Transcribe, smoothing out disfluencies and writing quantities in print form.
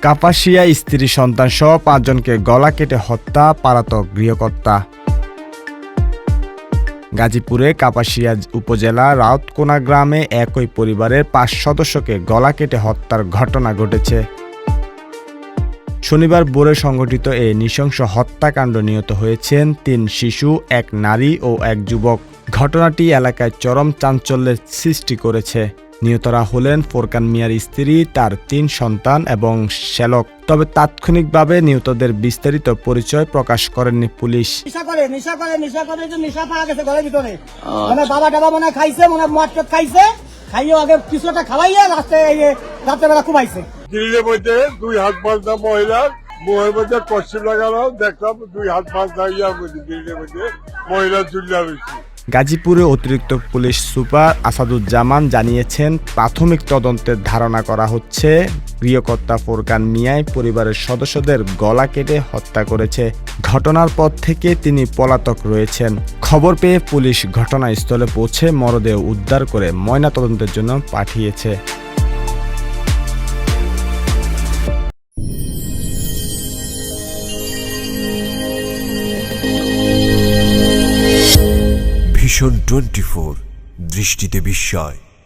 কাপাসিয়া স্ত্রী সন্তান সহ 5 জনকে গলা কেটে হত্যা পলাতক গৃহকর্তা। গাজীপুরে কাপাসিয়া উপজেলা রাউতকোনা গ্রামে একই পরিবারের 5 সদস্যকে গলা কেটে হত্যার ঘটনা ঘটেছে। শনিবার ভোরে সংঘটিত এই নৃশংস হত্যাকাণ্ড নিহত হয়েছেন 3 শিশু, 1 নারী ও 1 যুবক। ঘটনাটি এলাকায় চরম চাঞ্চল্যের সৃষ্টি করেছে। নিহতরা হলেন ফোরকান মিয়ার স্ত্রী, তার 3 সন্তান এবং শ্যালক। তবে তাৎক্ষণিকভাবে নিহতদের বিস্তারিত পরিচয় প্রকাশ করেনি পুলিশ। গ্রিলের মধ্যে 2 হাত বাঁধা মহিলার মুখের মধ্যে কষ্টিপ লাগানো, দেখলাম 2 হাত বাঁধা গ্রিলের মধ্যে মহিলা ঝুলিয়া রয়েছে। গাজীপুরে অতিরিক্ত পুলিশ সুপার আসাদুজ্জামান জানিয়েছেন, প্রাথমিক তদন্তের ধারণা করা হচ্ছে গৃহকর্তা ফোরকান মিয়াই পরিবারের সদস্যদের গলা কেটে হত্যা করেছে। ঘটনার পর থেকে তিনি পলাতক রয়েছেন। খবর পেয়ে পুলিশ ঘটনাস্থলে পৌঁছে মরদেহ উদ্ধার করে ময়নাতদন্তের জন্য পাঠিয়েছে। ভিশন 24 দৃষ্টিতে বিস্ময়।